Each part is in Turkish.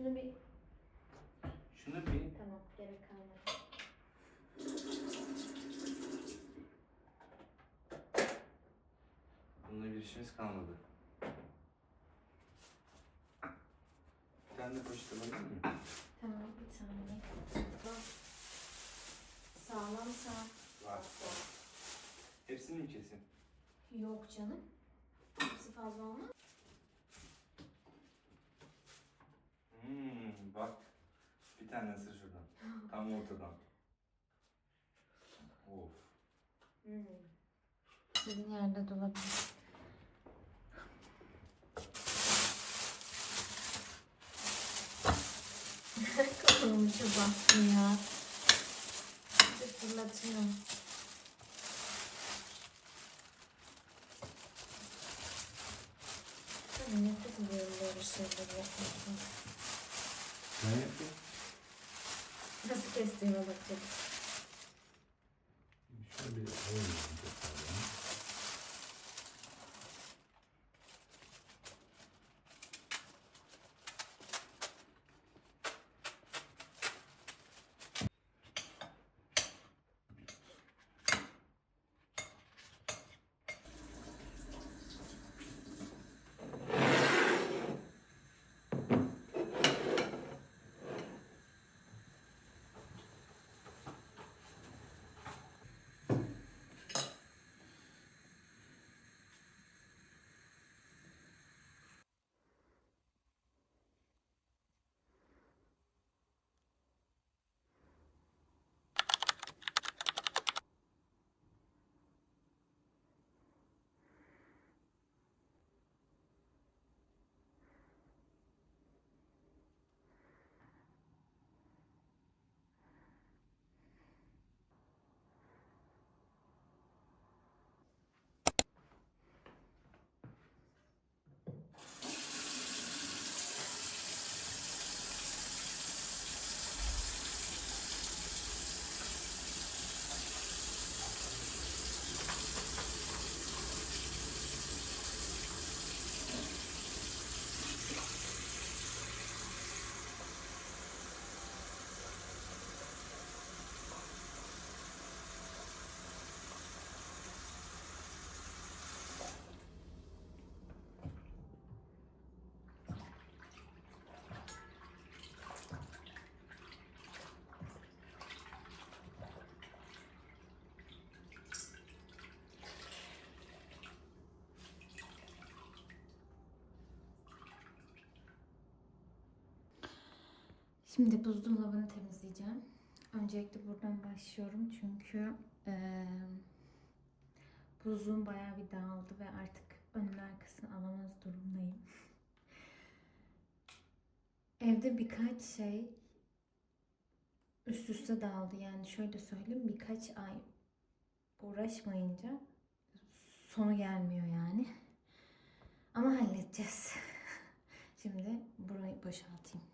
Şunu bir... Şunu bir... Tamam, gerek kalmadı. Bununla bir işimiz kalmadı. Bir tane de poşet alabilir miyim? Tamam, bir saniye. Sağlamsa... Var. Hepsini mi kesin? Yok canım. Hepsi fazla olmaz. Bak. Bir tane ısır şuradan. Tam ortadan. Of. Sizin yerde de olabilir. Kafamı çok bastım ya. Bir fırlatıyorum. Ben nefret ediyorum böyle şeyleri yapmaktan. Ne yapayım? Nasıl kestiğime bakacağım. Şöyle bir alayım. Şimdi buzdolabını temizleyeceğim. Öncelikle buradan başlıyorum çünkü buzluğum bayağı bir dağıldı ve artık önünü arkasını alamaz durumdayım. Evde birkaç şey üst üste dağıldı. Yani şöyle söyleyeyim, birkaç ay uğraşmayınca sonu gelmiyor yani. Ama halledeceğiz. Şimdi burayı boşaltayım.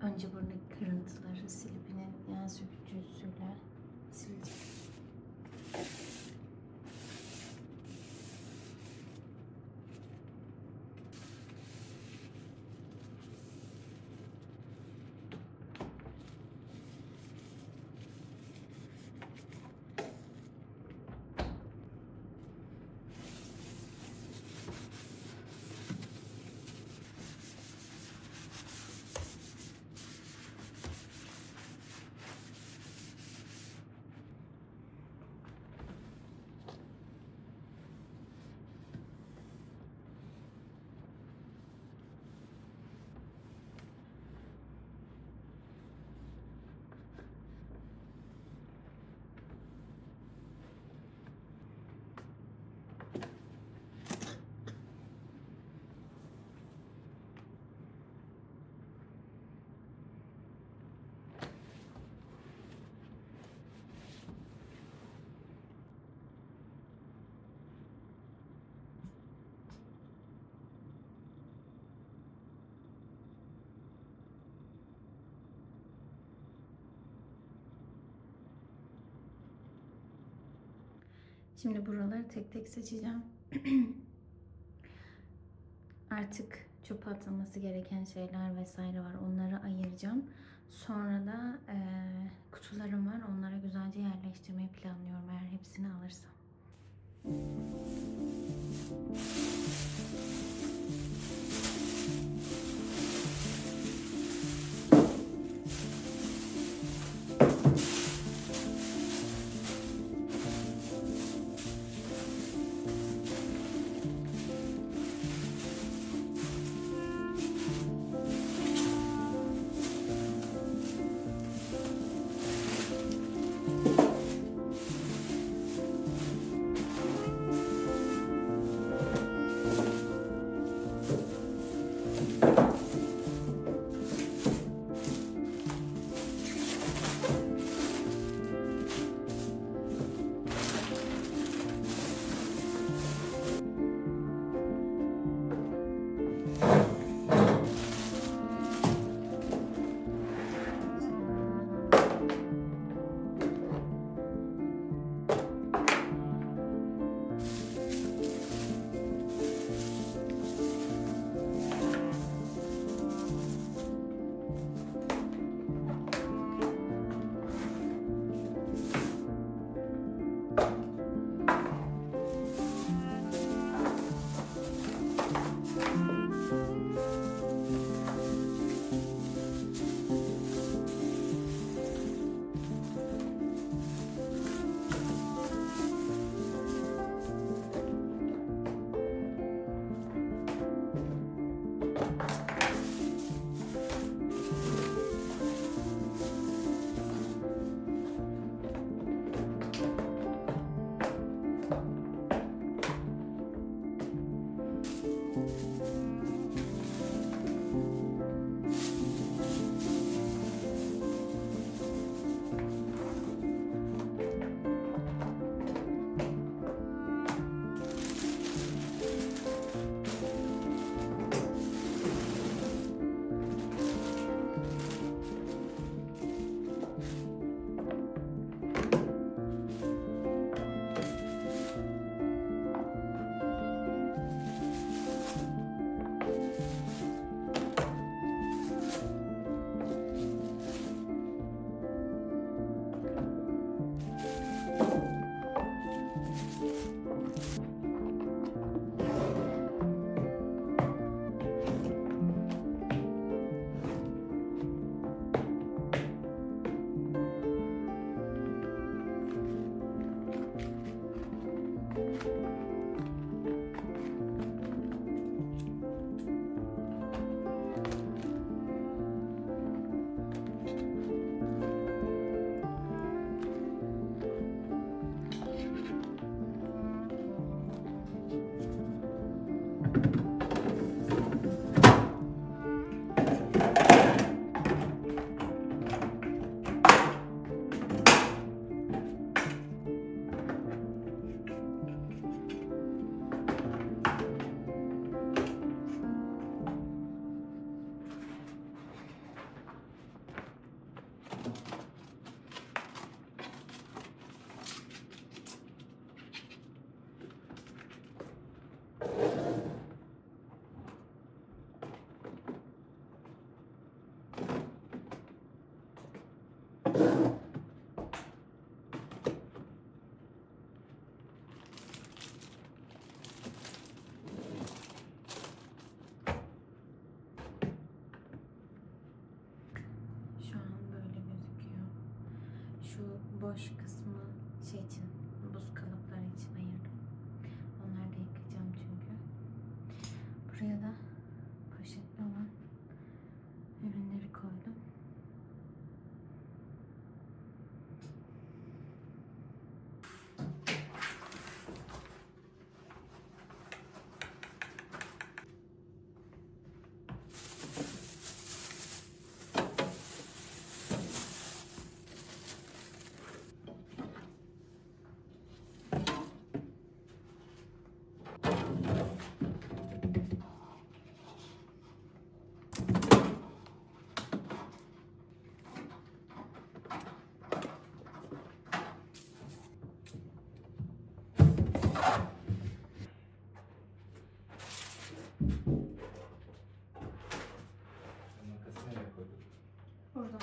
Önce buradaki kırıntıları silip yine yağ sökücüsüyle sileceğim. Şimdi buraları tek tek seçeceğim. Artık çöpe atılması gereken şeyler vesaire var. Onları ayıracağım. Sonra da kutularım var. Onlara güzelce yerleştirmeyi planlıyorum eğer hepsini alırsam. boş kısmı şey için, buz kalıpları için ayırdım. Onları da yıkayacağım çünkü. Buraya da poşetli olan ürünleri koydum. Makası nereye koydun? Burada.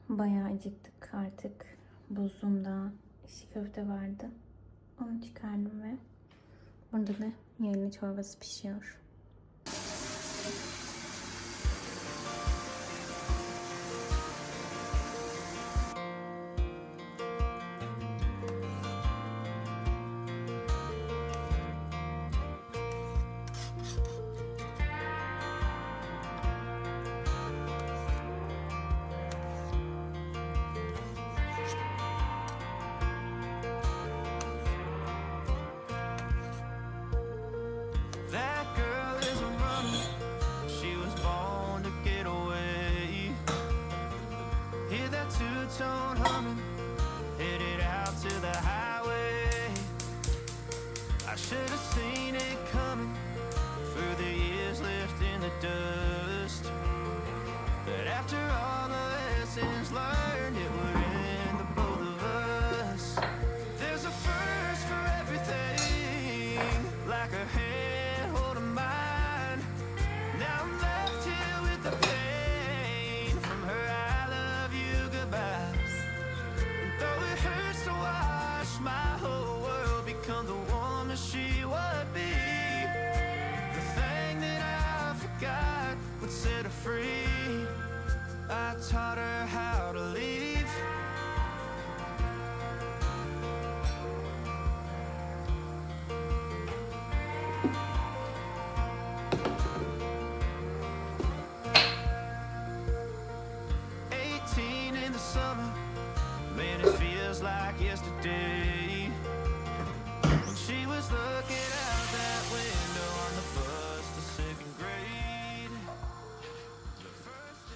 Bayağı acıktık artık. Buzluğumda içli köfte vardı. Onu çıkardım ve burada da yerli çorbası pişiyor. That girl isn't running, she was born to get away. Hear that two-tone humming, headed out to the highway. I should have seen it coming, through the years left in the dust. But after all the lessons learned, it would end the both of us. There's a first for everything, like a hand holding mine. Now I'm left here with the pain from her I love you goodbyes. And though it hurts to watch my whole world become the woman she would be, the thing that I forgot would set her free. I taught her how to leave. In the summer, man, it feels like yesterday, when she was looking out that window on the bus to second grade. The first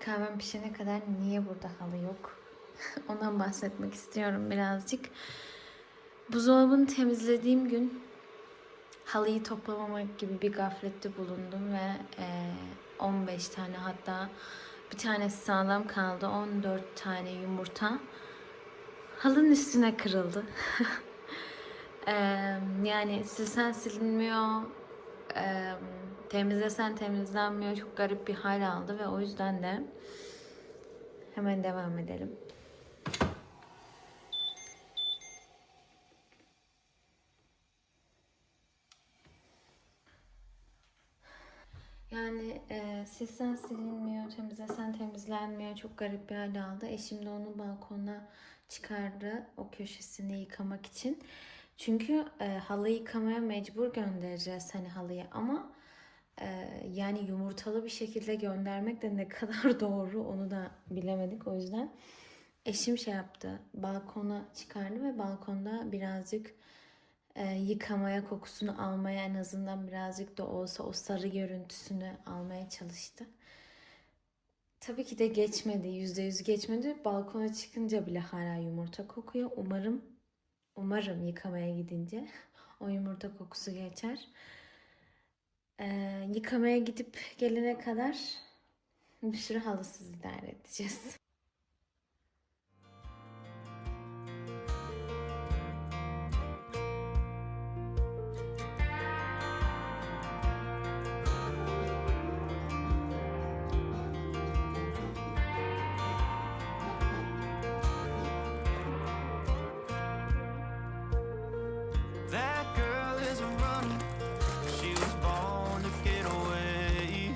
Kahvem pişene kadar niye burada halı yok? Ondan bahsetmek istiyorum birazcık. Buzdolabını temizlediğim gün halıyı toplamamak gibi bir gaflette bulundum ve 15 tane, hatta bir tanesi sağlam kaldı, 14 tane yumurta halının üstüne kırıldı. Yani silsen silinmiyor, temizlesen temizlenmiyor, çok garip bir hal aldı ve o yüzden de hemen devam edelim. Yani silsen silinmiyor, temizlesen temizlenmiyor. Çok garip bir hal aldı. Eşim de onu balkona çıkardı o köşesini yıkamak için. Çünkü halı yıkamaya mecbur göndereceğiz hani halıyı, ama yani yumurtalı bir şekilde göndermek de ne kadar doğru onu da bilemedik. O yüzden eşim şey yaptı, balkona çıkardı ve balkonda birazcık yıkamaya, kokusunu almaya, en azından birazcık da olsa o sarı görüntüsünü almaya çalıştı. Tabii ki de geçmedi, %100 geçmedi. Balkona çıkınca bile hala yumurta kokuyor. Umarım yıkamaya gidince o yumurta kokusu geçer. Yıkamaya gidip gelene kadar bir sürü halısız idare edeceğiz. That girl is a runner. She was born to get away.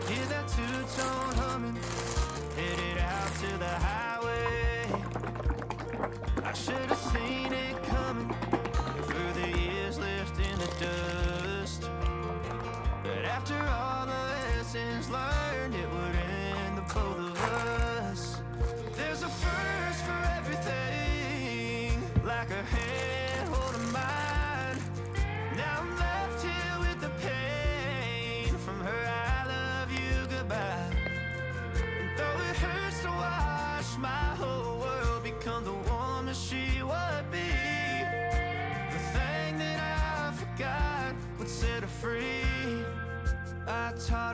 Hear that two-tone humming, headed out to the highway. I should have seen it coming through the years left in the dust. But after all the lessons learned, it would end the both of us. There's a first for everything, like a hand holding mine. Now I'm left here with the pain from her I love you goodbye. And though it hurts to watch my whole world become the woman she would be, the thing that I forgot would set her free. I taught